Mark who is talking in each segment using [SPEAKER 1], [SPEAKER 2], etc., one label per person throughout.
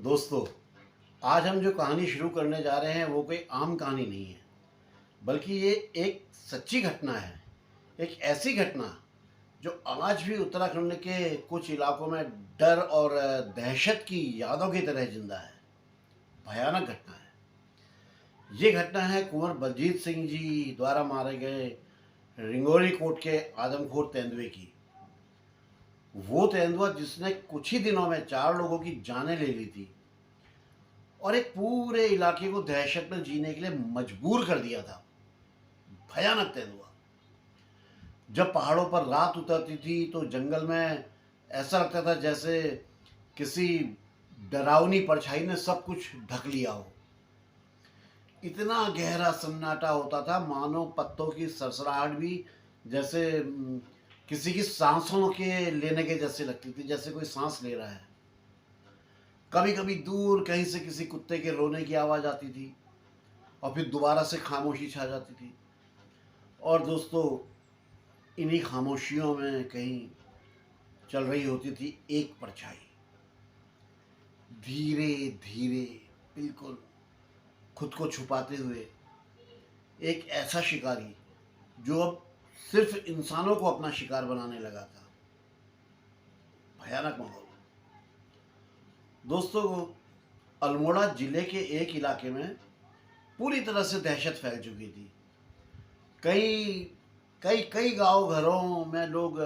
[SPEAKER 1] दोस्तों, आज हम जो कहानी शुरू करने जा रहे हैं वो कोई आम कहानी नहीं है, बल्कि ये एक सच्ची घटना है। एक ऐसी घटना जो आज भी उत्तराखंड के कुछ इलाकों में डर और दहशत की यादों की तरह जिंदा है। भयानक घटना है। ये घटना है कुंवर बलजीत सिंह जी द्वारा मारे गए रिंगोरी कोट के आदमखोर तेंदुए की। वो तेंदुआ जिसने कुछ ही दिनों में 4 लोगों की जानें ले ली थी और एक पूरे इलाके को दहशत में जीने के लिए मजबूर कर दिया था। भयानक तेंदुआ। जब पहाड़ों पर रात उतरती थी तो जंगल में ऐसा लगता था जैसे किसी डरावनी परछाई ने सब कुछ ढक लिया हो। इतना गहरा सन्नाटा होता था, मानो पत्तों की सरसराहट भी जैसे किसी की सांसों के लेने के जैसे लगती थी, जैसे कोई सांस ले रहा है। कभी कभी दूर कहीं से किसी कुत्ते के रोने की आवाज़ आती थी और फिर दोबारा से खामोशी छा जाती थी। और दोस्तों, इन्हीं खामोशियों में कहीं चल रही होती थी एक परछाई। धीरे धीरे, बिल्कुल खुद को छुपाते हुए, एक ऐसा शिकारी जो अब सिर्फ इंसानों को अपना शिकार बनाने लगा था। भयानक माहौल। दोस्तों, अल्मोड़ा जिले के एक इलाके में पूरी तरह से दहशत फैल चुकी थी। कई कई कई गांव घरों में लोग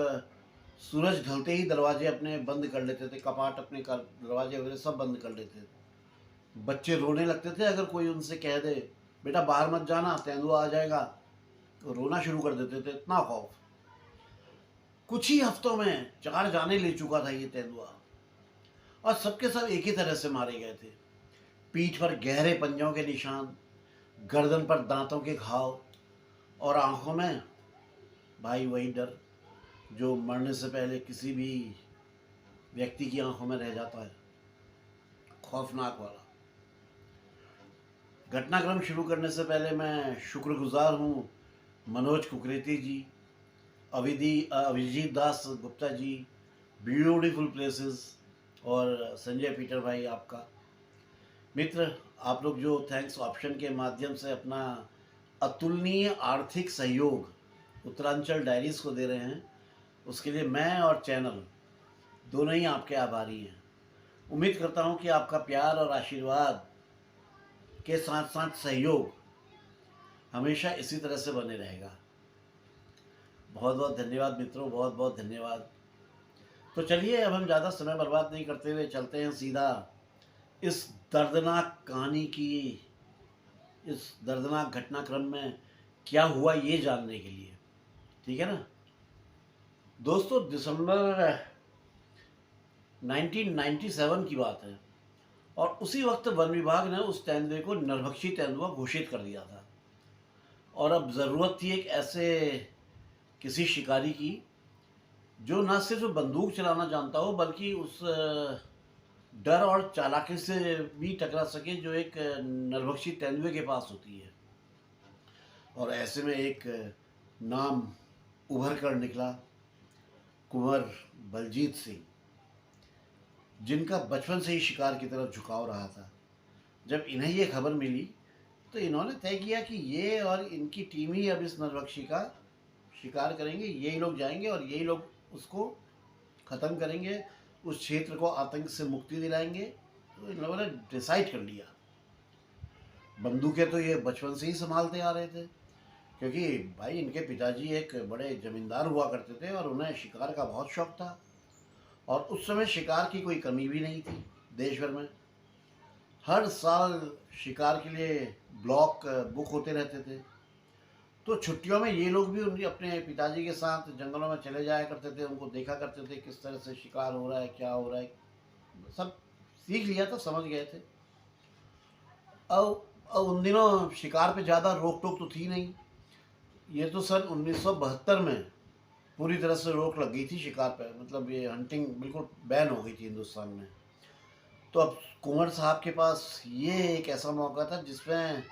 [SPEAKER 1] सूरज ढलते ही दरवाजे अपने बंद कर लेते थे, कपाट अपने दरवाजे वगैरह सब बंद कर लेते थे। बच्चे रोने लगते थे अगर कोई उनसे कह दे बेटा बाहर मत जाना, तेंदुआ आ जाएगा, तो रोना शुरू कर देते थे। इतना खौफ। कुछ ही हफ्तों में 4 जाने ले चुका था ये तेंदुआ और सबके सब एक ही तरह से मारे गए थे। पीठ पर गहरे पंजों के निशान, गर्दन पर दांतों के घाव और आंखों में भाई वही डर जो मरने से पहले किसी भी व्यक्ति की आंखों में रह जाता है। खौफनाक वाला। घटनाक्रम शुरू करने से पहले मैं शुक्रगुजार हूँ मनोज कुकरेती जी, अभिजीत दास गुप्ता जी, ब्यूटीफुल प्लेसेस और संजय पीटर भाई आपका। मित्र, आप लोग जो थैंक्स ऑप्शन के माध्यम से अपना अतुलनीय आर्थिक सहयोग उत्तरांचल डायरीज को दे रहे हैं, उसके लिए मैं और चैनल दोनों ही आपके आभारी हैं। उम्मीद करता हूं कि आपका प्यार और आशीर्वाद के साथ साथ सहयोग हमेशा इसी तरह से बने रहेगा। बहुत बहुत धन्यवाद मित्रों, बहुत बहुत धन्यवाद। तो चलिए, अब हम ज़्यादा समय बर्बाद नहीं करते हुए चलते हैं सीधा इस दर्दनाक कहानी की, इस दर्दनाक घटनाक्रम में क्या हुआ ये जानने के लिए। ठीक है ना दोस्तों? दिसंबर 1997 की बात है और उसी वक्त वन विभाग ने उस तेंदुए को नरभक्षी तेंदुआ घोषित कर दिया था। और अब ज़रूरत थी एक ऐसे किसी शिकारी की जो ना सिर्फ बंदूक चलाना जानता हो, बल्कि उस डर और चालाकी से भी टकरा सके जो एक नरभक्षी तेंदुए के पास होती है। और ऐसे में एक नाम उभर कर निकला, कुंवर बलजीत सिंह, जिनका बचपन से ही शिकार की तरफ झुकाव रहा था। जब इन्हें ये खबर मिली तो इन्होंने तय किया कि ये और इनकी टीम ही अब इस नरभक्षी का शिकार करेंगे। यही लोग जाएंगे और यही लोग उसको ख़त्म करेंगे, उस क्षेत्र को आतंक से मुक्ति दिलाएंगे। तो इन लोगों ने डिसाइड कर लिया। बंदूकें तो ये बचपन से ही संभालते आ रहे थे, क्योंकि भाई इनके पिताजी एक बड़े जमींदार हुआ करते थे और उन्हें शिकार का बहुत शौक था। और उस समय शिकार की कोई कमी भी नहीं थी देश भर में। हर साल शिकार के लिए ब्लॉक बुक होते रहते थे। तो छुट्टियों में ये लोग भी उनके अपने पिताजी के साथ जंगलों में चले जाया करते थे, उनको देखा करते थे किस तरह से शिकार हो रहा है, क्या हो रहा है, सब सीख लिया था, समझ गए थे। अब उन दिनों शिकार पे ज़्यादा रोक टोक तो थी नहीं। ये तो सन 1972 में पूरी तरह से रोक लग गई थी शिकार पे, मतलब ये हंटिंग बिल्कुल बैन हो गई थी हिंदुस्तान में। तो अब कुंवर साहब के पास ये एक ऐसा मौका था जिसमें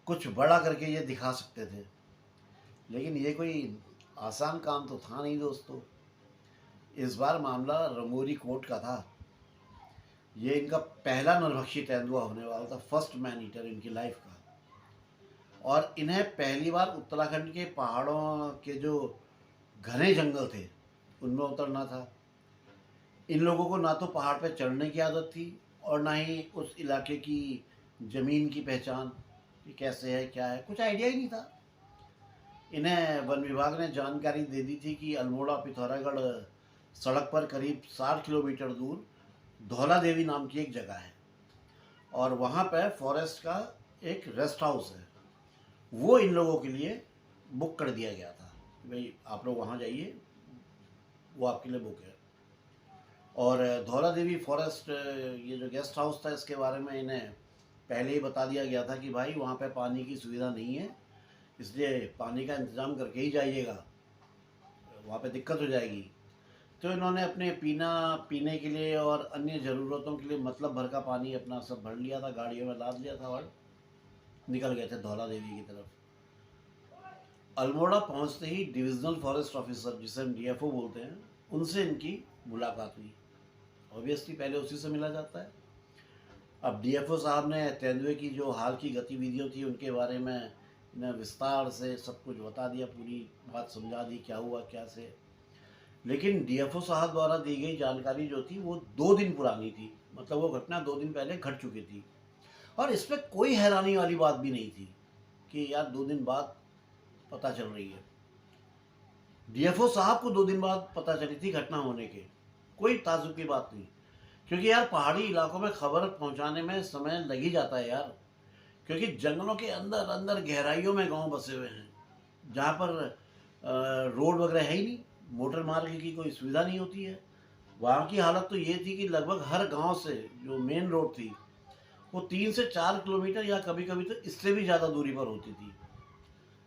[SPEAKER 1] कुछ बड़ा करके ये दिखा सकते थे। लेकिन ये कोई आसान काम तो था नहीं दोस्तों। इस बार मामला रंगोरी कोर्ट का था। ये इनका पहला नरभक्षी तेंदुआ होने वाला था, फर्स्ट मैन ईटर इनकी लाइफ का। और इन्हें पहली बार उत्तराखंड के पहाड़ों के जो घने जंगल थे उनमें उतरना था। इन लोगों को ना तो पहाड़ पे चढ़ने की आदत थी और ना ही उस इलाके की ज़मीन की पहचान कि कैसे है क्या है, कुछ आइडिया ही नहीं था। इन्हें वन विभाग ने जानकारी दे दी थी कि अल्मोड़ा पिथौरागढ़ सड़क पर करीब 60 किलोमीटर दूर धौला देवी नाम की एक जगह है और वहाँ पर फॉरेस्ट का एक रेस्ट हाउस है, वो इन लोगों के लिए बुक कर दिया गया था। भाई आप लोग वहाँ जाइए, वो आपके लिए बुक है। और धौला देवी फॉरेस्ट, ये जो गेस्ट हाउस था, इसके बारे में इन्हें पहले ही बता दिया गया था कि भाई वहाँ पे पानी की सुविधा नहीं है, इसलिए पानी का इंतज़ाम करके ही जाइएगा, वहाँ पे दिक्कत हो जाएगी। तो इन्होंने अपने पीने के लिए और अन्य ज़रूरतों के लिए मतलब भर का पानी अपना सब भर लिया था, गाड़ियों में लाद लिया था और निकल गए थे धौला देवी की तरफ। अल्मोड़ा पहुँचते ही डिविजनल फॉरेस्ट ऑफिसर, जिसे हम डीएफओ बोलते हैं, उनसे इनकी मुलाकात हुई। ऑब्वियसली पहले उसी से मिला जाता है। अब डीएफओ साहब ने तेंदुए की जो हाल की गतिविधियाँ थी उनके बारे में इन्हें विस्तार से सब कुछ बता दिया, पूरी बात समझा दी क्या हुआ क्या से। लेकिन डीएफओ साहब द्वारा दी गई जानकारी जो थी वो 2 दिन पुरानी थी, मतलब वो घटना 2 दिन पहले घट चुकी थी। और इसमें कोई हैरानी वाली बात भी नहीं थी कि यार 2 दिन बाद पता चल रही है। डीएफओ साहब को 2 दिन बाद पता चली थी घटना होने के, कोई ताज्जुब की बात नहीं। क्योंकि यार पहाड़ी इलाकों में खबर पहुंचाने में समय लग ही जाता है यार, क्योंकि जंगलों के अंदर अंदर गहराइयों में गांव बसे हुए हैं जहाँ पर रोड वगैरह है ही नहीं, मोटर मार्ग की कोई सुविधा नहीं होती है। वहाँ की हालत तो ये थी कि लगभग हर गांव से जो मेन रोड थी वो 3 से 4 किलोमीटर या कभी कभी तो इससे भी ज़्यादा दूरी पर होती थी।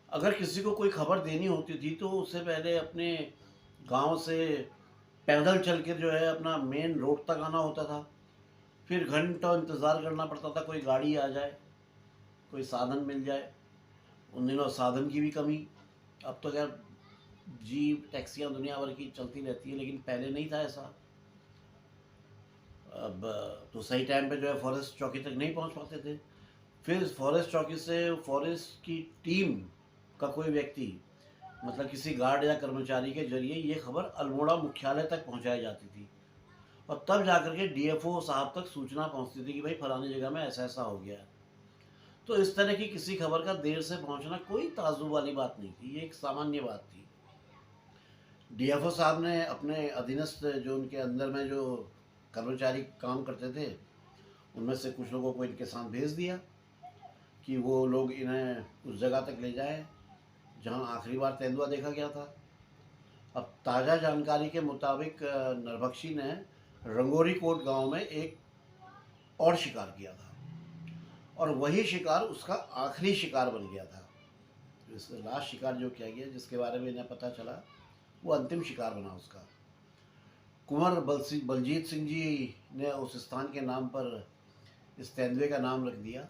[SPEAKER 1] अगर किसी को कोई खबर देनी होती थी तो उससे पहले अपने गांव से पैदल चल के जो है अपना मेन रोड तक आना होता था, फिर घंटों इंतज़ार करना पड़ता था कोई गाड़ी आ जाए, कोई साधन मिल जाए। उन दिनों साधन की भी कमी, अब तो खैर जीप टैक्सियाँ दुनिया भर की चलती रहती है, लेकिन पहले नहीं था ऐसा। अब तो सही टाइम पे जो है फॉरेस्ट चौकी तक नहीं पहुंच पाते थे। फिर फॉरेस्ट चौकी से फॉरेस्ट की टीम का कोई व्यक्ति, मतलब किसी गार्ड या कर्मचारी के जरिए ये खबर अल्मोड़ा मुख्यालय तक पहुंचाई जाती थी और तब जाकर के डीएफओ साहब तक सूचना पहुंचती थी कि भाई फलानी जगह में ऐसा ऐसा हो गया है। तो इस तरह की किसी खबर का देर से पहुंचना कोई ताज्जुब वाली बात नहीं थी, ये एक सामान्य बात थी। डीएफओ साहब ने अपने अधीनस्थ जो उनके अंदर में जो कर्मचारी काम करते थे उनमें से कुछ लोगों को इनके साथ भेज दिया कि वो लोग इन्हें उस जगह तक ले जाएं जहां आखिरी बार तेंदुआ देखा गया था। अब ताज़ा जानकारी के मुताबिक नरभक्षी ने रंगोरी कोट गांव में एक और शिकार किया था और वही शिकार उसका आखिरी शिकार बन गया था। इसका लास्ट शिकार जो किया गया, जिसके बारे में इन्हें पता चला, वो अंतिम शिकार बना उसका। कुंवर बलजीत सिंह जी ने उस स्थान के नाम पर इस तेंदुए का नाम रख दिया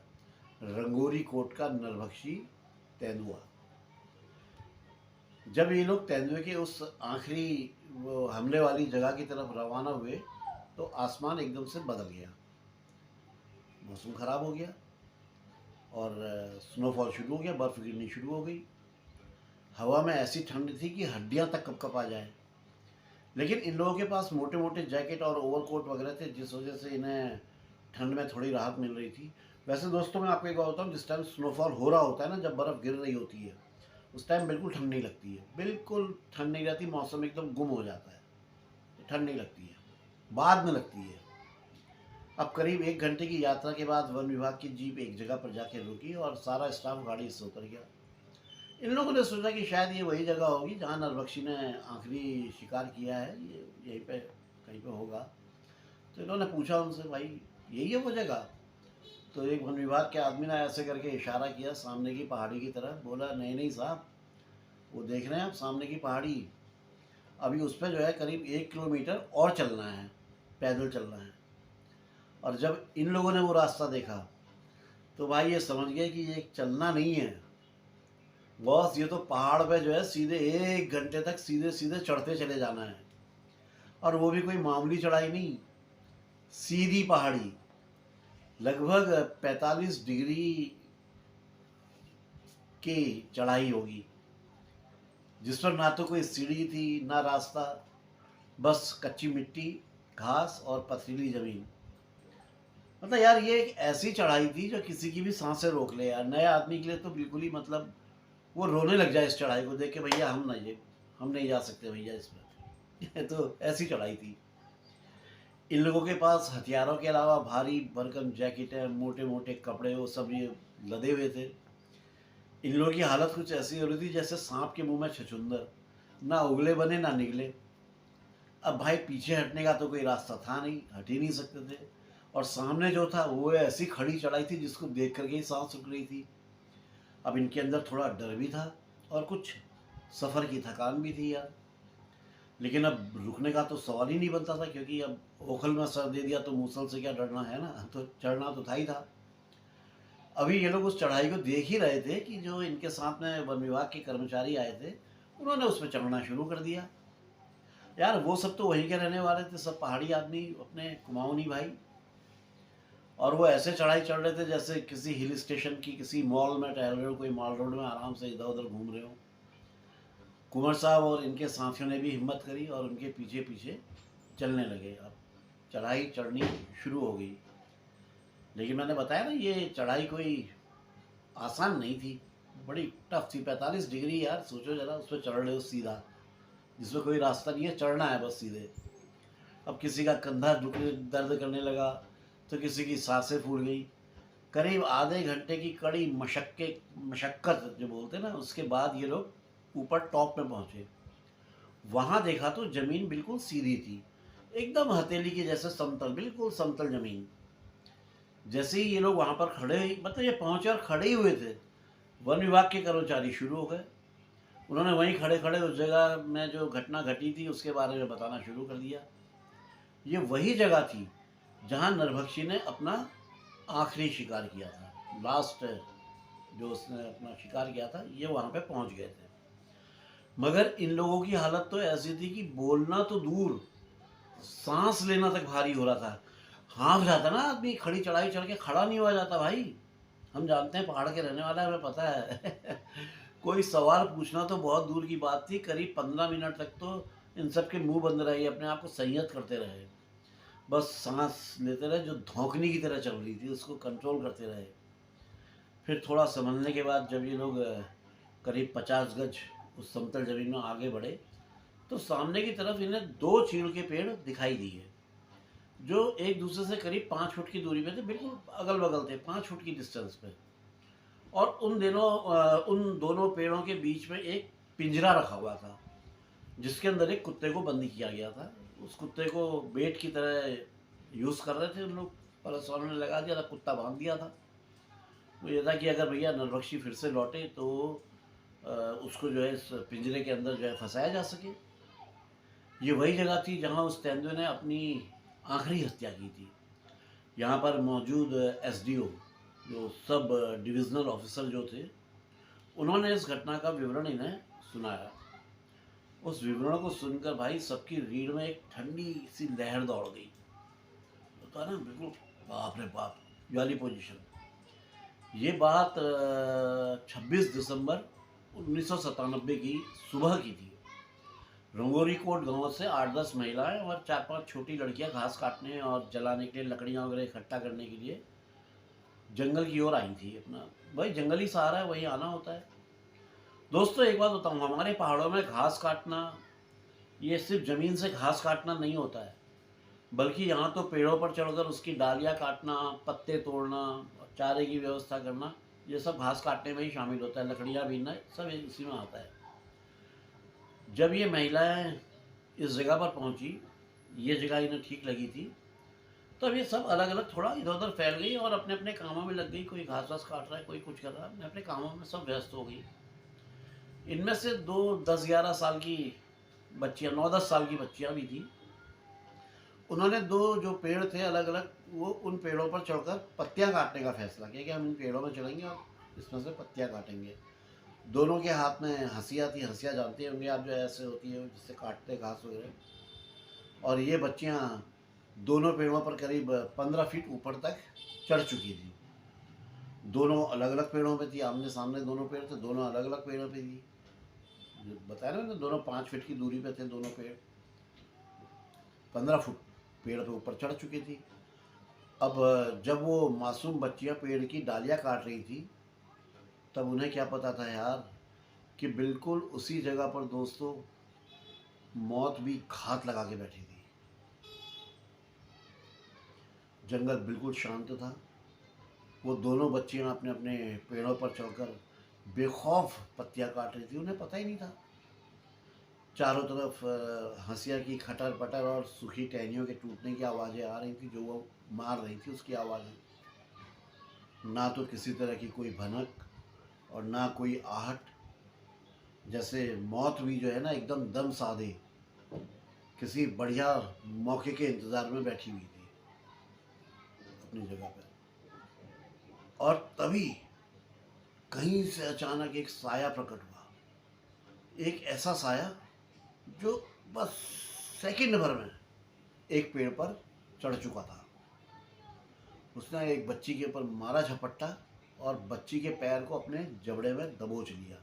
[SPEAKER 1] रंगोरी कोट का नरभक्षी तेंदुआ। जब ये लोग तेंदुए के उस आखिरी वो हमले वाली जगह की तरफ रवाना हुए तो आसमान एकदम से बदल गया, मौसम ख़राब हो गया और स्नोफॉल शुरू हो गया, बर्फ़ गिरनी शुरू हो गई। हवा में ऐसी ठंड थी कि हड्डियां तक कँप-कँपा जाए। लेकिन इन लोगों के पास मोटे मोटे जैकेट और ओवरकोट वगैरह थे, जिस वजह से इन्हें ठंड में थोड़ी राहत मिल रही थी। वैसे दोस्तों मैं आपको एक बात बताऊँ, जिस टाइम स्नोफॉल हो रहा होता है ना, जब बर्फ़ गिर रही होती है, उस टाइम बिल्कुल ठंड नहीं लगती है, बिल्कुल ठंड नहीं रहती, मौसम एकदम गुम हो जाता है, ठंड नहीं लगती है, बाद में लगती है। अब करीब 1 घंटे की यात्रा के बाद वन विभाग की जीप एक जगह पर जाके रुकी और सारा स्टाफ गाड़ी से उतर गया। इन लोगों ने सोचा कि शायद ये वही जगह होगी जहाँ नरभक्षी ने आखिरी शिकार किया है, ये यहीं पे कहीं पे होगा। तो इन्होंने पूछा उनसे, भाई यही है वो जगह? तो एक वन विभाग के आदमी ने ऐसे करके इशारा किया सामने की पहाड़ी की तरफ, बोला नहीं नहीं साहब, वो देख रहे हैं आप सामने की पहाड़ी, अभी उस पर जो है करीब 1 किलोमीटर और चलना है, पैदल चलना है। और जब इन लोगों ने वो रास्ता देखा तो भाई ये समझ गए कि ये चलना नहीं है बॉस, ये तो पहाड़ पे जो है सीधे 1 घंटे तक सीधे सीधे चढ़ते चले जाना है। और वो भी कोई मामूली चढ़ाई नहीं, सीधी पहाड़ी, लगभग 45 डिग्री की चढ़ाई होगी, जिस पर ना तो कोई सीढ़ी थी ना रास्ता, बस कच्ची मिट्टी, घास और पथरीली ज़मीन। मतलब यार ये एक ऐसी चढ़ाई थी जो किसी की भी सांसें रोक ले यार। नए आदमी के लिए तो बिल्कुल ही मतलब वो रोने लग जाए इस चढ़ाई को देख के, भैया हम नहीं जा सकते भैया इसमें। तो ऐसी चढ़ाई थी। इन लोगों के पास हथियारों के अलावा भारी भरकम जैकेटें, मोटे मोटे कपड़े, वो सब ये लदे हुए थे। इन लोगों की हालत कुछ ऐसी हो रही थी जैसे सांप के मुंह में छछूंदर, ना उगले बने ना निगले। अब भाई पीछे हटने का तो कोई रास्ता था नहीं, हट ही नहीं सकते थे। और सामने जो था वो ऐसी खड़ी चढ़ाई थी जिसको देख करके ही सांस रुक रही थी। अब इनके अंदर थोड़ा डर भी था और कुछ सफ़र की थकान भी थी यार। लेकिन अब रुकने का तो सवाल ही नहीं बनता था, क्योंकि अब ओखल में सर दे दिया तो मूसल से क्या डरना है ना, तो चढ़ना तो था ही था। अभी ये लोग उस चढ़ाई को देख ही रहे थे कि जो इनके साथ में वन विभाग के कर्मचारी आए थे, उन्होंने उस पर चढ़ना शुरू कर दिया। यार वो सब तो वहीं के रहने वाले थे, सब पहाड़ी आदमी, अपने कुमाऊनी भाई। और वो ऐसे चढ़ाई चढ़ रहे थे जैसे किसी हिल स्टेशन की किसी मॉल में टहल रहे हो, कोई मॉल रोड में आराम से इधर उधर घूम रहे हो। कुंवर साहब और इनके साथियों ने भी हिम्मत करी और उनके पीछे पीछे चलने लगे। अब चढ़ाई चढ़नी शुरू हो गई। लेकिन मैंने बताया ना, ये चढ़ाई कोई आसान नहीं थी, बड़ी टफ थी। 45 डिग्री यार, सोचो जरा, उस पर चढ़ रहे हो सीधा, जिसमें कोई रास्ता नहीं है, चढ़ना है बस सीधे। अब किसी का कंधा दर्द करने लगा, तो किसी की सांसें फूल गई। करीब आधे घंटे की कड़ी मशक्कत जो बोलते हैं ना, उसके बाद ये लोग ऊपर टॉप में पहुंचे। वहां देखा तो जमीन बिल्कुल सीधी थी, एकदम हथेली के जैसे समतल, बिल्कुल समतल जमीन। जैसे ही ये लोग वहां पर खड़े, मतलब ये पहुंचे और खड़े ही हुए थे, वन विभाग के कर्मचारी शुरू हो गए। उन्होंने वहीं खड़े खड़े उस जगह में जो घटना घटी थी उसके बारे में बताना शुरू कर दिया। ये वही जगह थी जहां नरभक्षी ने अपना आखिरी शिकार किया था। लास्ट जो उसने अपना शिकार किया था, ये वहां पे पहुंच गए थे। मगर इन लोगों की हालत तो ऐसी थी कि बोलना तो दूर, सांस लेना तक भारी हो रहा था। हाँफ जाता ना आदमी, खड़ी चढ़ाई चढ़ के खड़ा नहीं हुआ जाता भाई। हम जानते हैं, पहाड़ के रहने वाला है, हमें पता है। कोई सवाल पूछना तो बहुत दूर की बात थी। करीब 15 मिनट तक तो इन सब के मुंह बंद रहे, अपने आप को संयत करते रहे, बस सांस लेते रहे, जो धौंकनी की तरह चल रही थी उसको कंट्रोल करते रहे। फिर थोड़ा संभलने के बाद जब ये लोग करीब 50 गज उस समतल जमीन में आगे बढ़े, तो सामने की तरफ इन्हें 2 चीड़ के पेड़ दिखाई दिए, जो एक दूसरे से करीब 5 फुट की दूरी पे थे, बिल्कुल अगल बगल थे, 5 फुट की डिस्टेंस पे। और उन दोनों पेड़ों के बीच में एक पिंजरा रखा हुआ था, जिसके अंदर एक कुत्ते को बंदी किया गया था। उस कुत्ते को बेट की तरह यूज़ कर रहे थे उन लोग, पुलिस वालों ने लगा दिया था, कुत्ता बांध दिया था। वो ये था कि अगर भैया नरभक्षी फिर से लौटे तो उसको जो है इस पिंजरे के अंदर जो है फंसाया जा सके। ये वही जगह थी जहाँ उस तेंदुए ने अपनी आखिरी हत्या की थी। यहाँ पर मौजूद एसडीओ, जो सब डिविजनल ऑफिसर जो थे, उन्होंने इस घटना का विवरण इन्हें सुनाया। उस विवरण को सुनकर भाई सबकी रीढ़ में एक ठंडी सी लहर दौड़ गई। होता ना बिल्कुल, बाप रे बाप, ये वाली पोजीशन। ये बात 26 दिसंबर 1997 की सुबह की थी। रंगोरी कोट गांव से 8-10 महिलाएं और 4-5 छोटी लड़कियां घास काटने और जलाने के लिए, लकड़ियां वगैरह इकट्ठा करने के लिए जंगल की ओर आई थी। अपना भाई जंगली सहारा है, वहीं आना होता है। दोस्तों एक बात बताऊँ, हमारे पहाड़ों में घास काटना, ये सिर्फ ज़मीन से घास काटना नहीं होता है, बल्कि यहाँ तो पेड़ों पर चढ़कर उसकी डालियाँ काटना, पत्ते तोड़ना, चारे की व्यवस्था करना, ये सब घास काटने में ही शामिल होता है। लकड़ियाँ बीनना सब इसी में आता है। जब ये महिलाएं इस जगह पर पहुंची, ये जगह इन्हें ठीक लगी थी, तो अब ये सब अलग अलग थोड़ा इधर उधर फैल गई और अपने अपने कामों में लग गई। कोई घास वास काट रहा है, कोई कुछ कर रहा है, अपने अपने कामों में सब व्यस्त हो गई। इनमें से 2 10 11 साल की बच्चियाँ, 9 10 साल की बच्चियाँ भी थी। उन्होंने 2 जो पेड़ थे अलग अलग, वो उन पेड़ों पर चढ़कर पत्तियां काटने का फैसला किया कि हम इन पेड़ों में चढ़ेंगे और इसमें से पत्तियां काटेंगे। दोनों के हाथ में हंसिया थी। हंसिया जानते होंगे आप, जो ऐसे होती है जिससे काटते घास वगैरह। और ये बच्चियां दोनों पेड़ों पर करीब 15 फीट ऊपर तक चढ़ चुकी थी। दोनों अलग अलग पेड़ों पे थी, आमने सामने दोनों पेड़ थे, दोनों अलग अलग पेड़ों पे थी। जो बताया ना मैंने, दोनों 5 फीट की दूरी पे थे दोनों पेड़। 15 फुट पेड़ पे ऊपर चढ़ चुकी थी। अब जब वो मासूम बच्चियां पेड़ की डालियां काट रही थी, तब उन्हें क्या पता था यार कि बिल्कुल उसी जगह पर दोस्तों मौत भी घात लगा के बैठी थी। जंगल बिल्कुल शांत था। वो दोनों बच्चियां अपने अपने पेड़ों पर चढ़कर बेखौफ पत्तियां काट रही थी, उन्हें पता ही नहीं था। चारों तरफ हंसिया की खटर पटर और सूखी टहनियों के टूटने की आवाज़ें आ रही थी, जो वो मार रही थी उसकी आवाज़ें। ना तो किसी तरह की कोई भनक और ना कोई आहट, जैसे मौत भी जो है ना एकदम दम साधे किसी बढ़िया मौके के इंतज़ार में बैठी हुई थी अपनी जगह पर। और तभी कहीं से अचानक एक साया प्रकट हुआ। एक ऐसा साया जो बस सेकंड भर में एक पेड़ पर चढ़ चुका था। उसने एक बच्ची के ऊपर मारा झपट्टा और बच्ची के पैर को अपने जबड़े में दबोच लिया।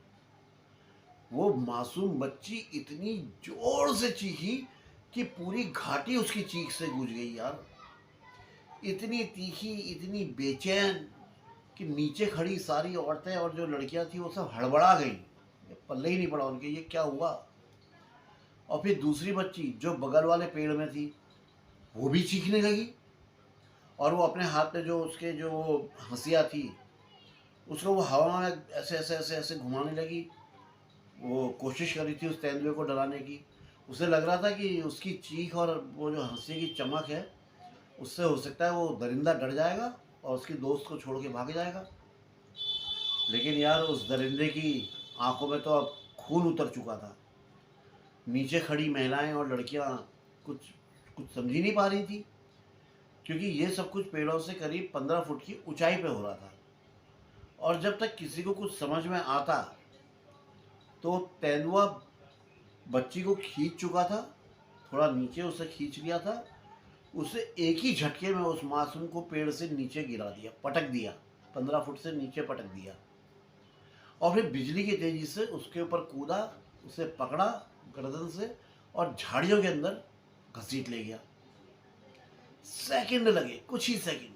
[SPEAKER 1] वो मासूम बच्ची इतनी जोर से चीखी कि पूरी घाटी उसकी चीख से गूंज गई यार। इतनी तीखी, इतनी बेचैन कि नीचे खड़ी सारी औरतें और जो लड़कियां थी वो सब हड़बड़ा गई। पल्ले ही नहीं पड़ा उनके, ये क्या हुआ। और फिर दूसरी बच्ची जो बगल वाले पेड़ में थी वो भी चीखने लगी, और वो अपने हाथ में जो उसके जो हंसिया थी उसको वो हवा में ऐसे ऐसे ऐसे ऐसे घुमाने लगी। वो कोशिश कर रही थी उस तेंदुए को डराने की। उसे लग रहा था कि उसकी चीख और वो जो हंसी की चमक है उससे हो सकता है वो दरिंदा डर जाएगा और उसकी दोस्त को छोड़ के भाग जाएगा। लेकिन यार उस दरिंदे की आंखों में तो अब खून उतर चुका था। नीचे खड़ी महिलाएं और लड़कियां कुछ कुछ समझ ही नहीं पा रही थी, क्योंकि ये सब कुछ पेड़ों से करीब 15 फुट की ऊंचाई पे हो रहा था। और जब तक किसी को कुछ समझ में आता तो तेंदुआ बच्ची को खींच चुका था, थोड़ा नीचे उसे खींच लिया था। उसे एक ही झटके में उस मासूम को पेड़ से नीचे गिरा दिया, पटक दिया, 15 फुट से नीचे पटक दिया। और फिर बिजली की तेजी से उसके ऊपर कूदा, उसे पकड़ा गर्दन से और झाड़ियों के अंदर घसीट ले गया। सेकंड लगे, कुछ ही सेकंड।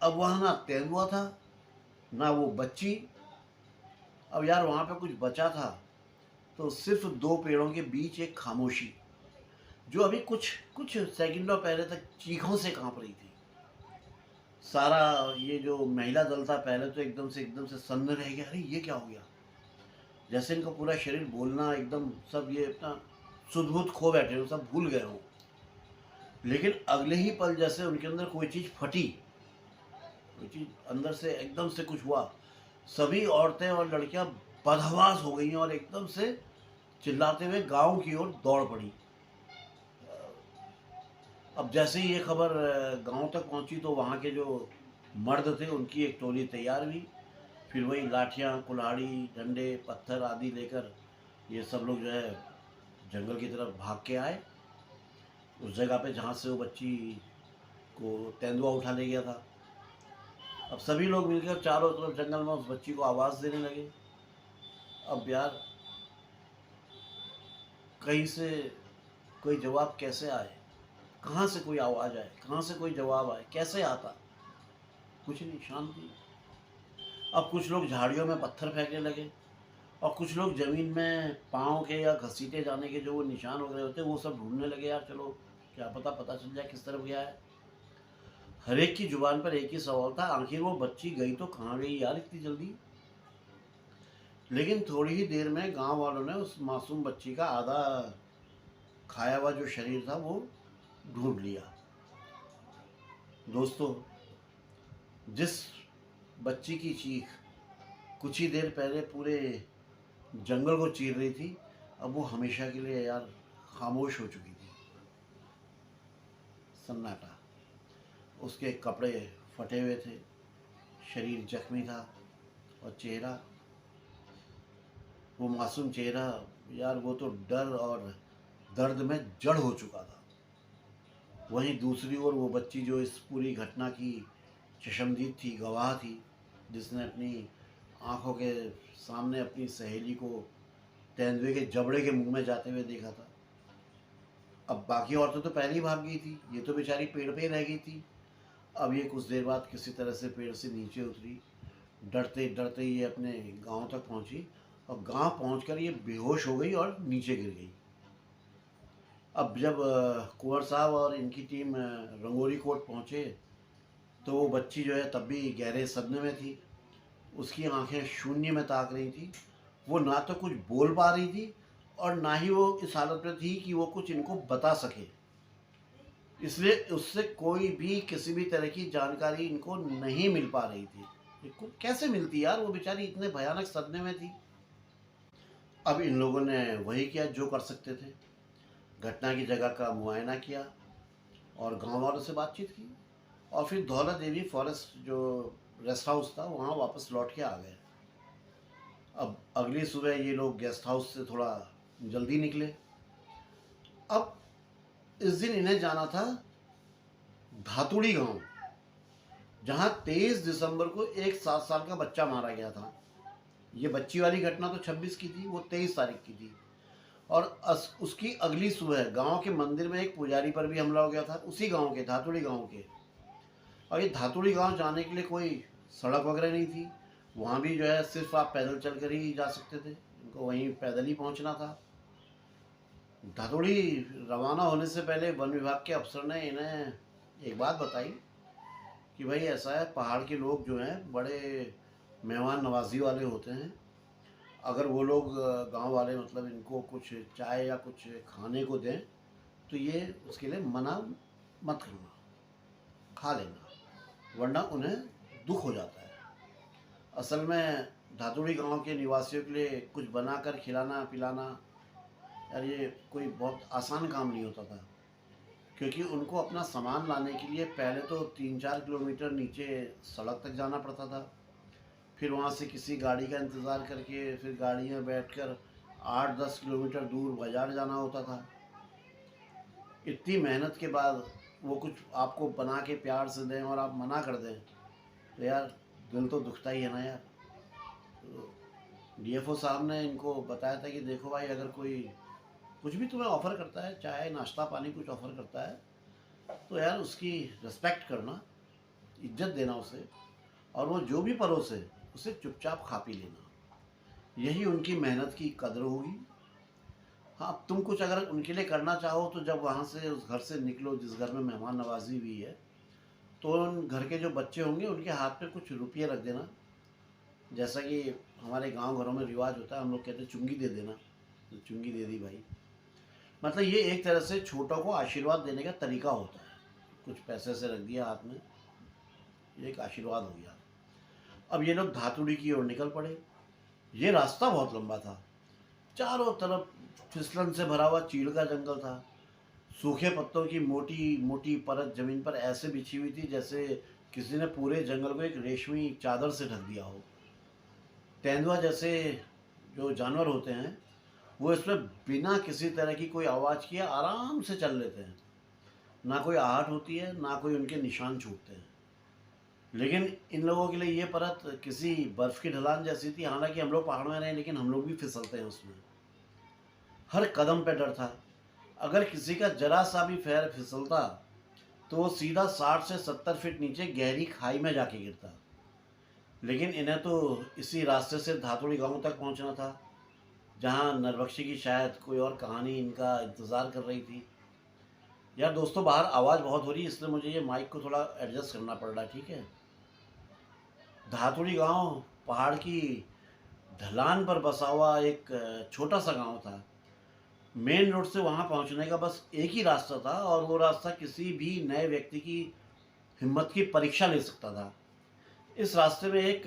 [SPEAKER 1] अब वहां ना तेंदुआ था ना वो बच्ची। अब यार वहां पे कुछ बचा था तो सिर्फ दो पेड़ों के बीच एक खामोशी, जो अभी कुछ कुछ सेकंडों पहले तक चीखों से कांप रही थी। सारा ये जो महिला दल था पहले तो एकदम से सन्न रह गया, अरे ये क्या हो गया। जैसे इनका पूरा शरीर बोलना एकदम, सब ये अपना सुध खो बैठे हो, सब भूल गए हो। लेकिन अगले ही पल जैसे उनके अंदर कोई चीज़ फटी, कोई चीज़ अंदर से एकदम से कुछ हुआ। सभी औरतें और लड़कियां बदहवास हो गई और एकदम से चिल्लाते हुए गांव की ओर दौड़ पड़ी। अब जैसे ही ये खबर गांव तक पहुंची तो वहाँ के जो मर्द थे उनकी एक टोली तैयार हुई। फिर वही लाठियाँ, कुल्हाड़ी, डंडे, पत्थर आदि लेकर ये सब लोग जो है जंगल की तरफ भाग के आए, उस जगह पे जहाँ से वो बच्ची को तेंदुआ उठा ले गया था। अब सभी लोग मिलकर चारों तरफ जंगल में उस बच्ची को आवाज़ देने लगे। अब यार कहीं से कोई जवाब कैसे आए, कहाँ से कोई आवाज़ आए, कहाँ से कोई जवाब आए, कैसे आता। कुछ नहीं, शांति। अब कुछ लोग झाड़ियों में पत्थर फेंकने लगे और कुछ लोग ज़मीन में पाँव के या घसीटे जाने के जो वो निशान वगैरह होते हैं वो सब ढूंढने लगे। यार चलो क्या पता चल जाए किस तरफ गया है। हर एक की जुबान पर एक ही सवाल था, आखिर वो बच्ची गई तो कहाँ गई यार इतनी जल्दी। लेकिन थोड़ी ही देर में गांव वालों ने उस मासूम बच्ची का आधा खाया हुआ जो शरीर था वो ढूंढ लिया। दोस्तों, जिस बच्ची की चीख कुछ ही देर पहले पूरे जंगल को चीर रही थी, अब वो हमेशा के लिए यार खामोश हो चुकी थी। सन्नाटा। उसके कपड़े फटे हुए थे, शरीर जख्मी था और चेहरा, वो मासूम चेहरा यार वो तो डर और दर्द में जड़ हो चुका था। वहीं दूसरी ओर वो बच्ची जो इस पूरी घटना की चश्मदीद थी, गवाह थी, जिसने अपनी आंखों के सामने अपनी सहेली को तेंदुए के जबड़े के मुंह में जाते हुए देखा था। अब बाकी औरतें तो पहले ही भाग गई थी, ये तो बेचारी पेड़ पे ही रह गई थी। अब ये कुछ देर बाद किसी तरह से पेड़ से नीचे उतरी, डरते डरते ये अपने गांव तक पहुंची और गांव पहुंचकर ये बेहोश हो गई और नीचे गिर गई। अब जब कुंवर साहब और इनकी टीम रंगोली कोट पहुंचे तो वो बच्ची जो है तब भी गहरे सदमे में थी। उसकी आंखें शून्य में ताक रही थी। वो ना तो कुछ बोल पा रही थी और ना ही वो इस हालत में थी कि वो कुछ इनको बता सके। इसलिए उससे कोई भी किसी भी तरह की जानकारी इनको नहीं मिल पा रही थी। इनको कैसे मिलती यार, वो बेचारी इतने भयानक सदमे में थी। अब इन लोगों ने वही किया जो कर सकते थे। घटना की जगह का मुआयना किया और गांव वालों से बातचीत की और फिर दौलत देवी फॉरेस्ट जो रेस्ट हाउस था वहाँ वापस लौट के आ गए। अब अगली सुबह ये लोग गेस्ट हाउस से थोड़ा जल्दी निकले। अब इस दिन इन्हें जाना था धातुड़ी गांव, जहाँ 23 दिसंबर को एक 7 साल का बच्चा मारा गया था। ये बच्ची वाली घटना तो 26 की थी, वो 23 तारीख की थी। और उसकी अगली सुबह गांव के मंदिर में एक पुजारी पर भी हमला हो गया था, उसी गांव के, धातुड़ी गांव के। और ये धातुड़ी गांव जाने के लिए कोई सड़क वगैरह नहीं थी। वहाँ भी जो है सिर्फ आप पैदल चल कर ही जा सकते थे, इनको वहीं पैदल ही पहुँचना था। धातुड़ी रवाना होने से पहले वन विभाग के अफसर ने इन्हें एक बात बताई कि भाई ऐसा है, पहाड़ के लोग जो हैं बड़े मेहमान नवाजी वाले होते हैं। अगर वो लोग गांव वाले मतलब इनको कुछ चाय या कुछ खाने को दें तो ये उसके लिए मना मत करना, खा लेना, वरना उन्हें दुख हो जाता है। असल में धातुड़ी गांव के निवासियों के लिए कुछ बनाकर खिलाना पिलाना यार ये कोई बहुत आसान काम नहीं होता था, क्योंकि उनको अपना सामान लाने के लिए पहले तो 3-4 किलोमीटर नीचे सड़क तक जाना पड़ता था। फिर वहाँ से किसी गाड़ी का इंतज़ार करके फिर गाड़ी में बैठकर 8-10 किलोमीटर दूर बाज़ार जाना होता था। इतनी मेहनत के बाद वो कुछ आपको बना के प्यार से दें और आप मना कर दें तो यार दिल तो दुखता ही है ना यार। तो डीएफओ साहब ने इनको बताया था कि देखो भाई, अगर कोई कुछ भी तुम्हें ऑफ़र करता है, चाहे नाश्ता पानी कुछ ऑफ़र करता है, तो यार उसकी रिस्पेक्ट करना, इज्जत देना उसे, और वो जो भी परोसे उसे चुपचाप खा पी लेना। यही उनकी मेहनत की कदर होगी। हाँ, तुम कुछ अगर उनके लिए करना चाहो तो जब वहाँ से उस घर से निकलो जिस घर में मेहमान नवाजी हुई है, तो उन घर के जो बच्चे होंगे उनके हाथ में कुछ रुपये रख देना। जैसा कि हमारे गांव घरों में रिवाज होता है, हम लोग कहते हैं चुंगी दे देना, तो चुंगी दे दी भाई। मतलब ये एक तरह से छोटों को आशीर्वाद देने का तरीका होता है। कुछ पैसे से रख दिया हाथ में, ये एक आशीर्वाद हो गया। अब ये लोग धातुड़ी की ओर निकल पड़े। ये रास्ता बहुत लंबा था, चारों तरफ फिसलन से भरा हुआ चीड़ का जंगल था। सूखे पत्तों की मोटी मोटी परत जमीन पर ऐसे बिछी हुई थी जैसे किसी ने पूरे जंगल को एक रेशमी चादर से ढक दिया हो। तेंदुआ जैसे जो जानवर होते हैं वो इसमें बिना किसी तरह की कोई आवाज़ किए आराम से चल लेते हैं। ना कोई आहट होती है, ना कोई उनके निशान छूटते हैं। लेकिन इन लोगों के लिए ये परत किसी बर्फ़ की ढलान जैसी थी। हालांकि हम लोग पहाड़ों में रहे, लेकिन हम लोग भी फिसलते हैं उसमें। हर कदम पे डर था। अगर किसी का जरा सा भी पैर फिसलता तो वो सीधा 60 से 70 फीट नीचे गहरी खाई में जाके गिरता। लेकिन इन्हें तो इसी रास्ते से धातुड़ी गांव तक पहुंचना था, जहां नरबख्शी की शायद कोई और कहानी इनका इंतज़ार कर रही थी। यार दोस्तों, बाहर आवाज़ बहुत हो रही है, इसलिए मुझे ये माइक को थोड़ा एडजस्ट करना पड़ रहा है, ठीक है। धातुड़ी गांव पहाड़ की ढलान पर बसा हुआ एक छोटा सा गांव था। मेन रोड से वहाँ पहुँचने का बस एक ही रास्ता था, और वो रास्ता किसी भी नए व्यक्ति की हिम्मत की परीक्षा ले सकता था। इस रास्ते में एक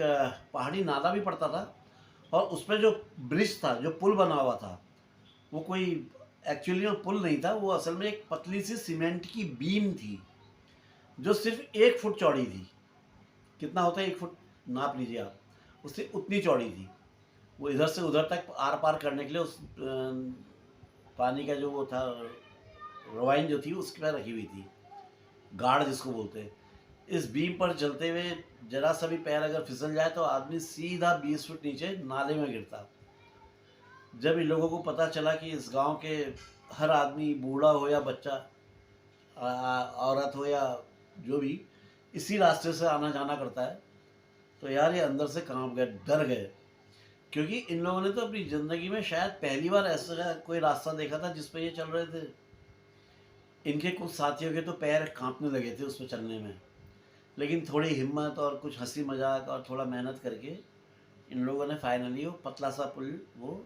[SPEAKER 1] पहाड़ी नाला भी पड़ता था, और उस पर जो ब्रिज था, जो पुल बना हुआ था, वो कोई एक्चुअली में पुल नहीं था, वो असल में एक पतली सी सीमेंट की बीम थी जो सिर्फ 1 फुट चौड़ी थी। कितना होता है 1 फुट, नाप लीजिए आप, उससे उतनी चौड़ी थी। वो इधर से उधर तक आर पार करने के लिए उस पानी का जो वो था रवाइन जो थी उसके पर रखी हुई थी। गार्ड जिसको बोलते हैं, इस बीम पर चलते हुए जरा सा भी पैर अगर फिसल जाए तो आदमी सीधा 20 फुट नीचे नाले में गिरता। जब इन लोगों को पता चला कि इस गांव के हर आदमी, बूढ़ा हो या बच्चा, औरत हो या जो भी, इसी रास्ते से आना जाना करता है, तो यार ये अंदर से कांप गए, डर गए। क्योंकि इन लोगों ने तो अपनी ज़िंदगी में शायद पहली बार ऐसा कोई रास्ता देखा था जिस पे ये चल रहे थे। इनके कुछ साथियों के तो पैर कांपने लगे थे उस पर चलने में, लेकिन थोड़ी हिम्मत और कुछ हंसी मजाक और थोड़ा मेहनत करके इन लोगों ने फाइनली वो पतला सा पुल वो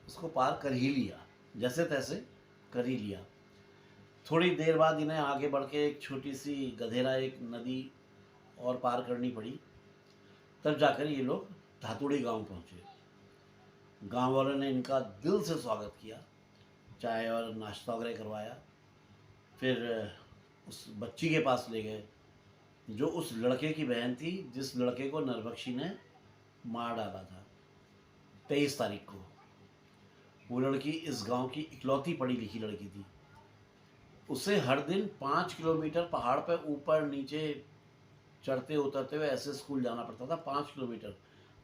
[SPEAKER 1] उसको पार कर ही लिया, जैसे तैसे कर ही लिया। थोड़ी देर बाद इन्हें आगे बढ़ के एक छोटी सी गधेरा, एक नदी और पार करनी पड़ी। तब जाकर ये लोग धातुड़ी गांव पहुंचे। गांव वालों ने इनका दिल से स्वागत किया, चाय और नाश्ता वगैरह करवाया। फिर उस बच्ची के पास ले गए जो उस लड़के की बहन थी जिस लड़के को नरभक्षी ने मार डाला था 23 तारीख को। वो लड़की इस गांव की इकलौती पढ़ी लिखी लड़की थी। उसे हर दिन 5 किलोमीटर पहाड़ पर ऊपर नीचे चढ़ते उतरते हुए ऐसे स्कूल जाना पड़ता था। 5 किलोमीटर,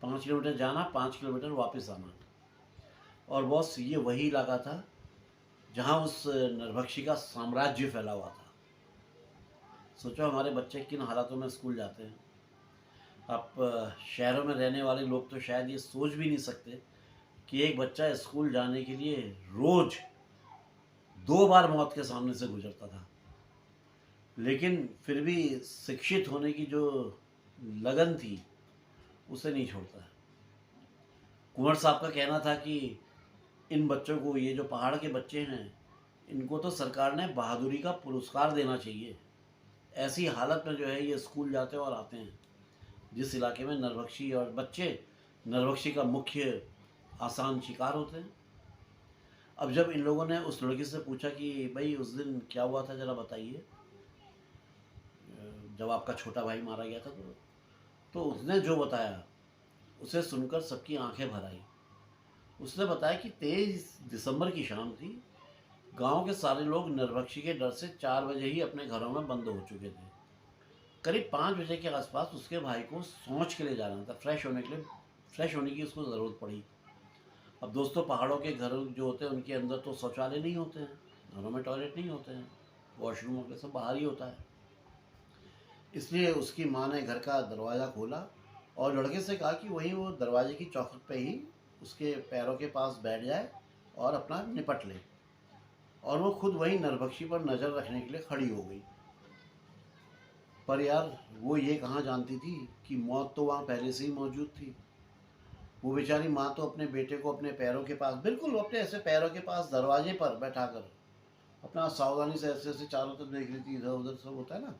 [SPEAKER 1] 5 किलोमीटर जाना, 5 किलोमीटर वापस आना। और बॉस, ये वही इलाका था जहाँ उस नरभक्षी का साम्राज्य फैला हुआ था। सोचो हमारे बच्चे किन हालातों में स्कूल जाते हैं। अब शहरों में रहने वाले लोग तो शायद ये सोच भी नहीं सकते कि एक बच्चा स्कूल जाने के लिए रोज़ 2 बार मौत के सामने से गुजरता था, लेकिन फिर भी शिक्षित होने की जो लगन थी उसे नहीं छोड़ता। कुंवर साहब का कहना था कि इन बच्चों को, ये जो पहाड़ के बच्चे हैं, इनको तो सरकार ने बहादुरी का पुरस्कार देना चाहिए। ऐसी हालत में जो है ये स्कूल जाते हैं और आते हैं। जिस इलाके में नरभक्षी और बच्चे नरभक्षी का मुख्य आसान शिकार होते हैं। अब जब इन लोगों ने उस लड़की से पूछा कि भाई उस दिन क्या हुआ था, ज़रा बताइए, जब आपका छोटा भाई मारा गया था, तो उसने जो बताया उसे सुनकर सबकी आंखें भर आई। उसने बताया कि 23 दिसंबर की शाम थी। गांव के सारे लोग नरभक्षी के डर से 4 बजे ही अपने घरों में बंद हो चुके थे। करीब 5 बजे के आसपास उसके भाई को शौच के लिए जाना था, फ्रेश होने की उसको ज़रूरत पड़ी। अब दोस्तों, पहाड़ों के घर जो होते हैं उनके अंदर तो शौचालय नहीं होते हैं, घरों में टॉयलेट नहीं होते हैं, वॉशरूम वगैरह सब बाहर ही होता है। इसलिए उसकी माँ ने घर का दरवाज़ा खोला और लड़के से कहा कि वहीं वो दरवाजे की चौखट पे ही उसके पैरों के पास बैठ जाए और अपना निपट ले। और वो खुद वहीं नरभक्षी पर नज़र रखने के लिए खड़ी हो गई। पर यार, वो ये कहाँ जानती थी कि मौत तो वहाँ पहले से ही मौजूद थी। वो बेचारी माँ तो अपने बेटे को अपने पैरों के पास, बिल्कुल अपने ऐसे पैरों के पास दरवाजे पर बैठा कर अपना सावधानी से ऐसे ऐसे चारों तरफ देख रही थी, इधर उधर सब होता है ना।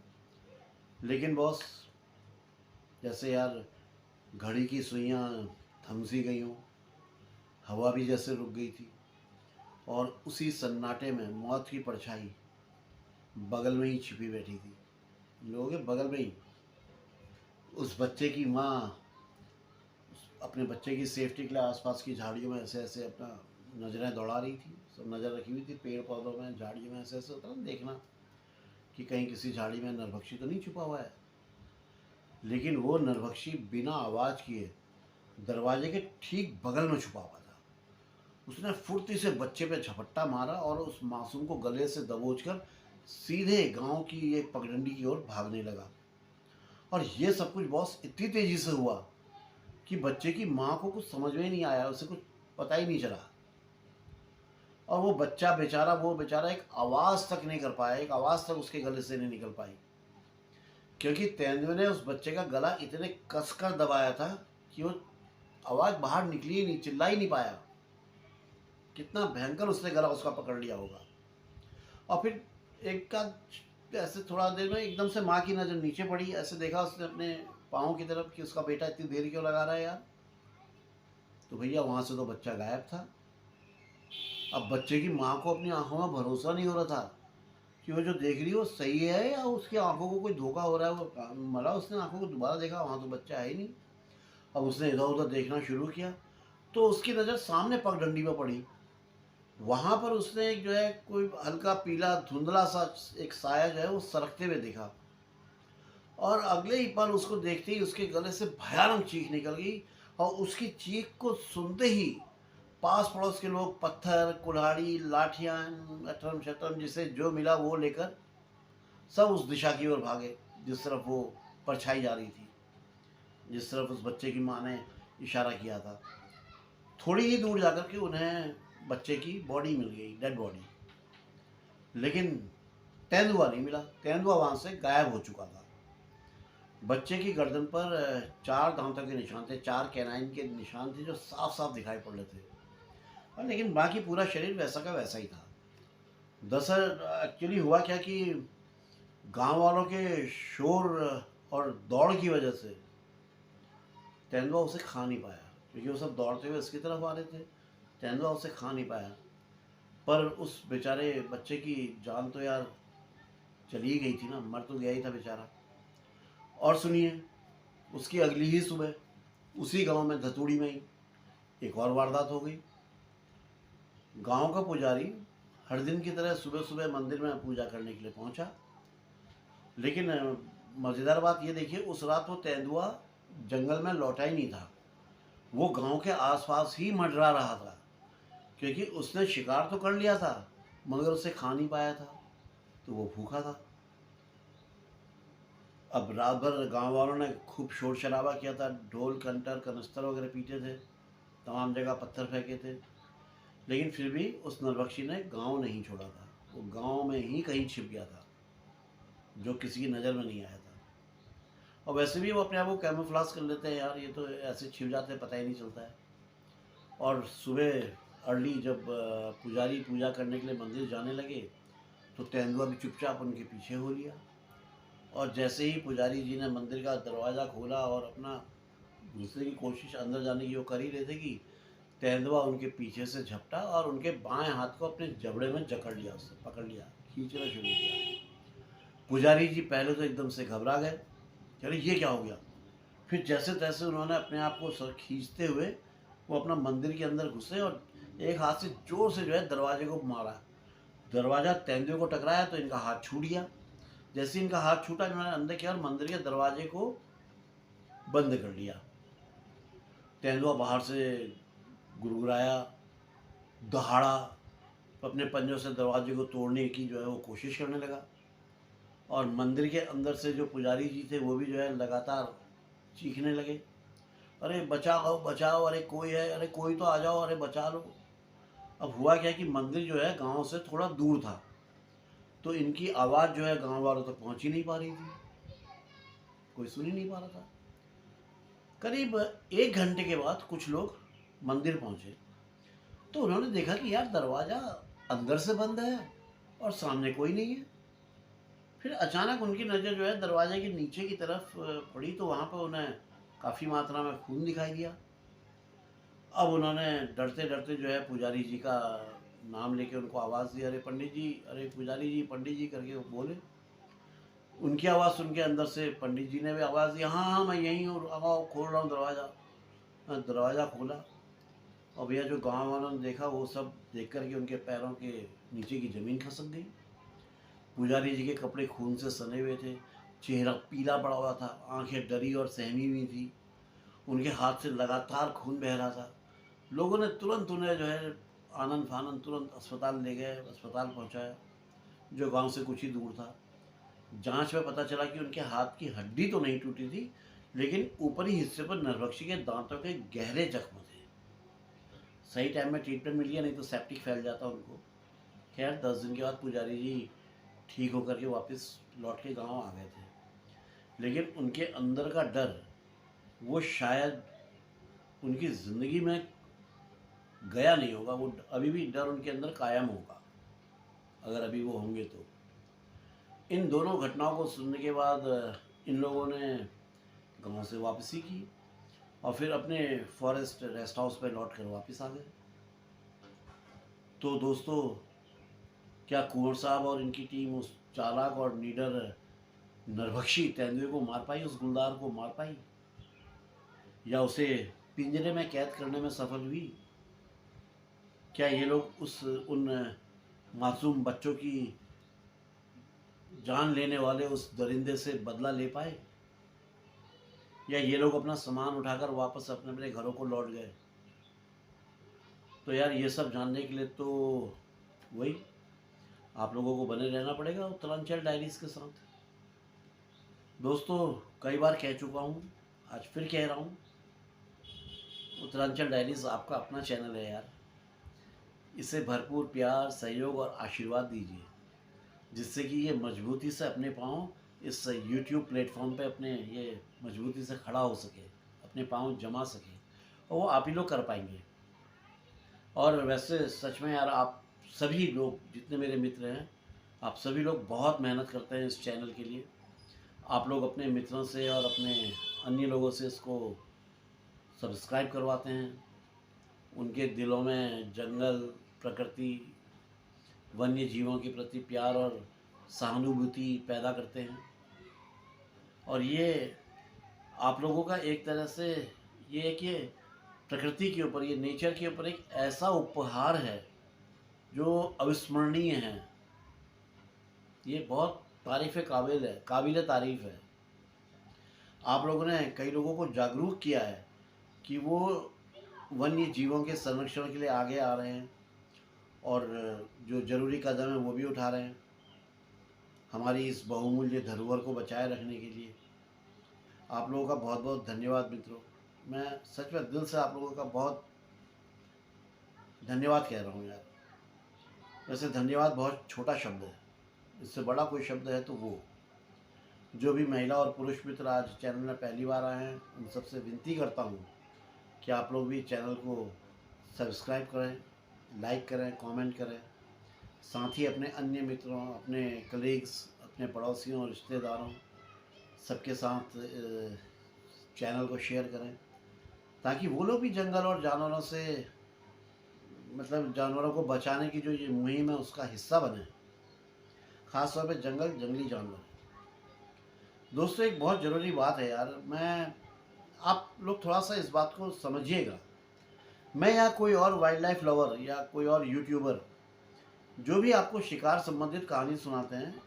[SPEAKER 1] लेकिन बॉस, जैसे यार घड़ी की सुइयाँ थम सी गई हों, हवा भी जैसे रुक गई थी, और उसी सन्नाटे में मौत की परछाई बगल में ही छिपी बैठी थी। लोगों के बगल में ही उस बच्चे की माँ अपने बच्चे की सेफ्टी के लिए आसपास की झाड़ियों में ऐसे ऐसे अपना नज़रें दौड़ा रही थी। सब नज़र रखी हुई थी पेड़ पौधों में, झाड़ियों में, ऐसे ऐसे होता ना देखना कि कहीं किसी झाड़ी में नरभक्षी तो नहीं छुपा हुआ है। लेकिन वो नरभक्षी बिना आवाज़ किए दरवाजे के ठीक बगल में छुपा हुआ था। उसने फुर्ती से बच्चे पे झपट्टा मारा और उस मासूम को गले से दबोचकर सीधे गांव की एक पगडंडी की ओर भागने लगा। और ये सब कुछ बॉस इतनी तेजी से हुआ कि बच्चे की माँ को कुछ समझ में ही नहीं आया, उसे कुछ पता ही नहीं चला। और वो बेचारा एक आवाज़ तक नहीं कर पाया, एक आवाज़ तक उसके गले से नहीं निकल पाई, क्योंकि तेंदुए ने उस बच्चे का गला इतने कसकर दबाया था कि वो आवाज़ बाहर निकली ही नहीं, चिल्ला ही नहीं पाया। कितना भयंकर उसने गला उसका पकड़ लिया होगा। और फिर एक का ऐसे थोड़ा देर में एकदम से माँ की नज़र नीचे पड़ी, ऐसे देखा उसने अपने पाँव की तरफ कि उसका बेटा इतनी देर क्यों लगा रहा है यार। तो भैया वहाँ से तो बच्चा गायब था। अब बच्चे की माँ को अपनी आंखों में भरोसा नहीं हो रहा था कि वो जो देख रही है वो सही है या उसकी आंखों को कोई धोखा हो रहा है। वो मला उसने आंखों को दोबारा देखा, वहाँ तो बच्चा है ही नहीं। अब उसने इधर उधर देखना शुरू किया तो उसकी नज़र सामने पगडंडी पर पड़ी। वहाँ पर उसने एक जो है कोई हल्का पीला धुंधला सा एक साया जो है वो सरकते हुए देखा, और अगले ही पल उसको देखते ही उसके गले से भयानक चीख निकल गई। और उसकी चीख को सुनते ही पास पड़ोस के लोग पत्थर, कुल्हाड़ी, लाठियाँ, अटरम शटरम जिसे जो मिला वो लेकर सब उस दिशा की ओर भागे जिस तरफ वो परछाई जा रही थी, जिस तरफ उस बच्चे की माँ ने इशारा किया था। थोड़ी ही दूर जाकर के उन्हें बच्चे की बॉडी मिल गई, डेड बॉडी। लेकिन तेंदुआ नहीं मिला, तेंदुआ वहाँ से गायब हो चुका था। बच्चे की गर्दन पर 4 दांतों के निशान थे, 4 कैनाइन के निशान थे जो साफ साफ दिखाई पड़ रहे थे, और लेकिन बाकी पूरा शरीर वैसा का वैसा ही था। दरअसल एक्चुअली हुआ क्या कि गांव वालों के शोर और दौड़ की वजह से तेंदुआ उसे खा नहीं पाया, क्योंकि वो सब दौड़ते हुए इसकी तरफ आ रहे थे। तेंदुआ उसे खा नहीं पाया, पर उस बेचारे बच्चे की जान तो यार चली ही गई थी ना, मर तो गया ही था बेचारा। और सुनिए, उसकी अगली ही सुबह उसी गांव में धतूड़ी में ही एक और वारदात हो गई। गांव का पुजारी हर दिन की तरह सुबह सुबह मंदिर में पूजा करने के लिए पहुंचा, लेकिन मज़ेदार बात ये देखिए, उस रात वो तेंदुआ जंगल में लौटा ही नहीं था। वो गांव के आसपास ही मंडरा रहा था, क्योंकि उसने शिकार तो कर लिया था मगर उसे खा नहीं पाया था, तो वो भूखा था। अब रात भर गांव वालों ने खूब शोर शराबा किया था, ढोल कंटर कनस्तर वगैरह पीटे थे, तमाम जगह पत्थर फेंके थे, लेकिन फिर भी उस नरभक्षी ने गांव नहीं छोड़ा था। वो गांव में ही कहीं छिप गया था, जो किसी की नज़र में नहीं आया था। और वैसे भी वो अपने आप को कैमोफ्लाज कर लेते हैं यार, ये तो ऐसे छिप जाते हैं, पता ही नहीं चलता है। और सुबह अर्ली जब पुजारी पूजा करने के लिए मंदिर जाने लगे, तो तेंदुआ भी चुपचाप उनके पीछे हो लिया। और जैसे ही पुजारी जी ने मंदिर का दरवाज़ा खोला और अपना घुसने की कोशिश, अंदर जाने की वो कर ही रहे थे, कि तेंदुआ उनके पीछे से झपटा और उनके बाएं हाथ को अपने जबड़े में जकड़ लिया, उससे पकड़ लिया, खींचना शुरू किया। पुजारी जी पहले तो एकदम से घबरा गए, अरे ये क्या हो गया। फिर जैसे तैसे उन्होंने अपने आप को सर खींचते हुए वो अपना मंदिर के अंदर घुसे और एक हाथ से जोर से जो है दरवाजे को मारा। दरवाज़ा तेंदुए को टकराया तो इनका हाथ छूट गया। जैसे इनका हाथ छूटा, इन्होंने अंदर किया और मंदिर के दरवाजे को बंद कर लिया। तेंदुआ बाहर से गुड़गुड़ाया, दहाड़ा, अपने पंजों से दरवाजे को तोड़ने की जो है वो कोशिश करने लगा। और मंदिर के अंदर से जो पुजारी जी थे वो भी जो है लगातार चीखने लगे, अरे बचाओ बचाओ, अरे कोई है, अरे कोई तो आ जाओ, अरे बचा लो। अब हुआ क्या कि मंदिर जो है गांव से थोड़ा दूर था, तो इनकी आवाज़ जो है गांव वालों तक पहुंच ही नहीं पा रही थी, कोई सुन ही नहीं पा रहा था। करीब 1 घंटे के बाद कुछ लोग मंदिर पहुंचे, तो उन्होंने देखा कि यार दरवाज़ा अंदर से बंद है और सामने कोई नहीं है। फिर अचानक उनकी नज़र जो है दरवाजे के नीचे की तरफ पड़ी, तो वहाँ पर उन्हें काफ़ी मात्रा में खून दिखाई दिया। अब उन्होंने डरते डरते जो है पुजारी जी का नाम लेके उनको आवाज़ दी, अरे पंडित जी, अरे पुजारी जी, पंडित जी करके वो बोले। उनकी आवाज़ सुन के अंदर से पंडित जी ने भी आवाज़ दी, हाँ हाँ मैं यहीं हूँ, आओ खोल रहा हूँ दरवाज़ा। दरवाज़ा खोला और भैया जो गांव वालों ने देखा वो सब देख कर के उनके पैरों के नीचे की ज़मीन खसक गई। पुजारी जी के कपड़े खून से सने हुए थे, चेहरा पीला पड़ा हुआ था, आंखें डरी और सहमी हुई थी, उनके हाथ से लगातार खून बह रहा था। लोगों ने तुरंत उन्हें जो है आनन फानन तुरंत अस्पताल ले गए, अस्पताल पहुंचाया जो गांव से कुछ ही दूर था। जांच में पता चला कि उनके हाथ की हड्डी तो नहीं टूटी थी, लेकिन ऊपरी हिस्से पर नरभक्षी के दांतों के गहरे जख्म थे। सही टाइम में ट्रीटमेंट मिल गया, नहीं तो सेप्टिक फैल जाता उनको। खैर 10 दिन के बाद पुजारी जी ठीक होकर के वापस लौट के गाँव आ गए थे, लेकिन उनके अंदर का डर वो शायद उनकी ज़िंदगी में गया नहीं होगा, वो अभी भी डर उनके अंदर कायम होगा, अगर अभी वो होंगे तो। इन दोनों घटनाओं को सुनने के बाद इन लोगों ने गांव से वापसी की और फिर अपने फॉरेस्ट रेस्ट हाउस पर लौट कर वापस आ गए। तो दोस्तों, क्या कुंवर साहब और इनकी टीम उस चालाक और निडर नरभक्षी तेंदुए को मार पाई, उस गुलदार को मार पाई, या उसे पिंजरे में कैद करने में सफल हुई? क्या ये लोग उन मासूम बच्चों की जान लेने वाले उस दरिंदे से बदला ले पाए, या ये लोग अपना सामान उठाकर वापस अपने अपने घरों को लौट गए? तो यार ये सब जानने के लिए तो वही आप लोगों को बने रहना पड़ेगा उत्तरांचल डायरीज के साथ। दोस्तों, कई बार कह चुका हूँ, आज फिर कह रहा हूँ, उत्तरांचल डायरीज आपका अपना चैनल है यार। इसे भरपूर प्यार, सहयोग और आशीर्वाद दीजिए, जिससे कि ये मजबूती से अपने पाँव इस यूट्यूब प्लेटफॉर्म पे अपने ये मजबूती से खड़ा हो सके, अपने पाँव जमा सके, और वो आप ही लोग कर पाएंगे। और वैसे सच में यार, आप सभी लोग जितने मेरे मित्र हैं, आप सभी लोग बहुत मेहनत करते हैं इस चैनल के लिए। आप लोग अपने मित्रों से और अपने अन्य लोगों से इसको सब्सक्राइब करवाते हैं, उनके दिलों में जंगल, प्रकृति, वन्य जीवों के प्रति प्यार और सहानुभूति पैदा करते हैं। और ये आप लोगों का एक तरह से ये है कि प्रकृति के ऊपर, ये नेचर के ऊपर एक ऐसा उपहार है जो अविस्मरणीय है। ये बहुत तारीफ़ काबिल है, काबिल तारीफ़ है। आप लोगों ने कई लोगों को जागरूक किया है कि वो वन्य जीवों के संरक्षण के लिए आगे आ रहे हैं, और जो ज़रूरी कदम है वो भी उठा रहे हैं हमारी इस बहुमूल्य धरोहर को बचाए रखने के लिए। आप लोगों का बहुत बहुत धन्यवाद मित्रों। मैं सच में दिल से आप लोगों का बहुत धन्यवाद कह रहा हूँ यार। वैसे धन्यवाद बहुत छोटा शब्द है, इससे बड़ा कोई शब्द है तो वो जो भी महिला और पुरुष मित्र आज चैनल में पहली बार आए हैं, उन सबसे विनती करता हूँ कि आप लोग भी चैनल को सब्सक्राइब करें, लाइक करें, कमेंट करें। साथ ही अपने अन्य मित्रों, अपने कलीग्स, अपने पड़ोसियों, रिश्तेदारों सबके साथ चैनल को शेयर करें, ताकि वो लोग भी जंगल और जानवरों से, मतलब जानवरों को बचाने की जो ये मुहिम है उसका हिस्सा बने, ख़ास तौर पे जंगली जानवर। दोस्तों, एक बहुत ज़रूरी बात है यार, आप लोग थोड़ा सा इस बात को समझिएगा। मैं या कोई और वाइल्ड लाइफ लवर या कोई और यूट्यूबर जो भी आपको शिकार संबंधित कहानी सुनाते हैं,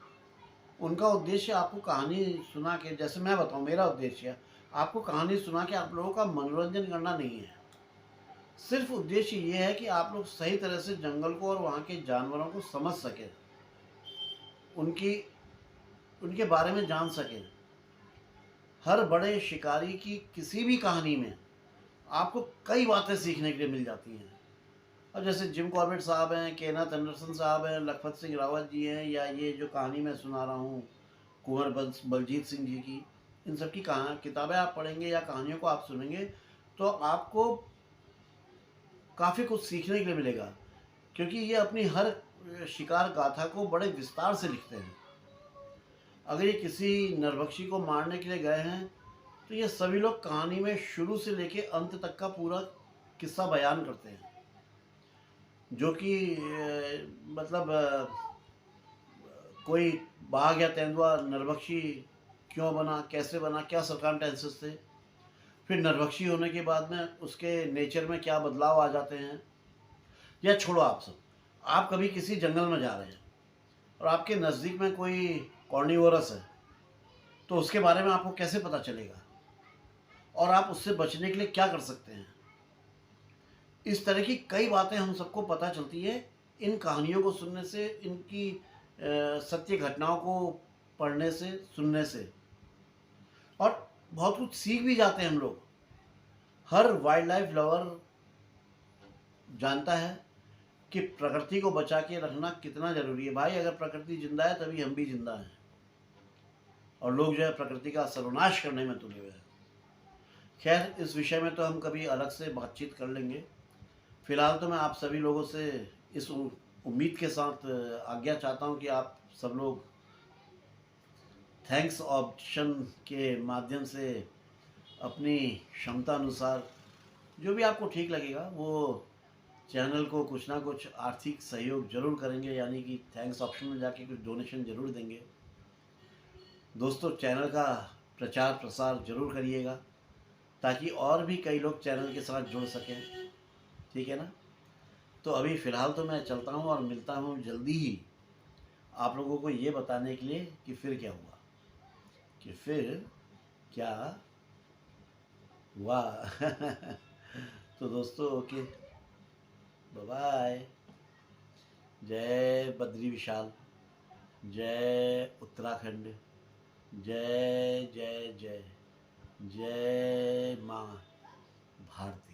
[SPEAKER 1] उनका उद्देश्य आपको कहानी सुना के, जैसे मैं बताऊं, मेरा उद्देश्य आपको कहानी सुना के आप लोगों का मनोरंजन करना नहीं है। सिर्फ उद्देश्य ये है कि आप लोग सही तरह से जंगल को और वहाँ के जानवरों को समझ सकें, उनके बारे में जान सकें। हर बड़े शिकारी की किसी भी कहानी में आपको कई बातें सीखने के लिए मिल जाती हैं। और जैसे जिम कॉर्बेट साहब हैं, केनाथ एंडरसन साहब हैं, लखपत सिंह रावत जी हैं, या ये जो कहानी मैं सुना रहा हूँ कुंवर बलजीत सिंह जी की, इन सब की किताबें आप पढ़ेंगे या कहानियों को आप सुनेंगे तो आपको काफ़ी कुछ सीखने के लिए मिलेगा, क्योंकि ये अपनी हर शिकार गाथा को बड़े विस्तार से लिखते हैं। अगर ये किसी नरभक्षी को मारने के लिए गए हैं तो ये सभी लोग कहानी में शुरू से लेके अंत तक का पूरा किस्सा बयान करते हैं, जो कि कोई बाघ या तेंदुआ नरभक्षी क्यों बना, कैसे बना, क्या सर्कमस्टेंसेस थे, फिर नरभक्षी होने के बाद में उसके नेचर में क्या बदलाव आ जाते हैं। या छोड़ो, आप सब, आप कभी किसी जंगल में जा रहे हैं और आपके नज़दीक में कोई कॉर्निवोरस है, तो उसके बारे में आपको कैसे पता चलेगा और आप उससे बचने के लिए क्या कर सकते हैं। इस तरह की कई बातें हम सबको पता चलती है इन कहानियों को सुनने से, इनकी सत्य घटनाओं को पढ़ने से, सुनने से, और बहुत कुछ सीख भी जाते हैं हम लोग। हर वाइल्ड लाइफ लवर जानता है कि प्रकृति को बचा के रखना कितना ज़रूरी है। भाई, अगर प्रकृति जिंदा है तभी हम भी जिंदा हैं, और लोग जो है प्रकृति का सर्वनाश करने में तुले हुए हैं। खैर, इस विषय में तो हम कभी अलग से बातचीत कर लेंगे। फिलहाल तो मैं आप सभी लोगों से इस उम्मीद के साथ आज्ञा चाहता हूं कि आप सब लोग थैंक्स ऑप्शन के माध्यम से अपनी क्षमता अनुसार जो भी आपको ठीक लगेगा वो चैनल को कुछ ना कुछ आर्थिक सहयोग जरूर करेंगे, यानी कि थैंक्स ऑप्शन में जाके कुछ डोनेशन जरूर देंगे। दोस्तों, चैनल का प्रचार प्रसार जरूर करिएगा, ताकि और भी कई लोग चैनल के साथ जुड़ सकें, ठीक है ना। तो अभी फ़िलहाल तो मैं चलता हूँ और मिलता हूँ जल्दी ही आप लोगों को ये बताने के लिए कि फिर क्या हुआ, कि फिर क्या हुआ। तो दोस्तों ओके, बाय बाय। जय बद्री विशाल, जय उत्तराखंड, जय जय जय, जय माँ भारती।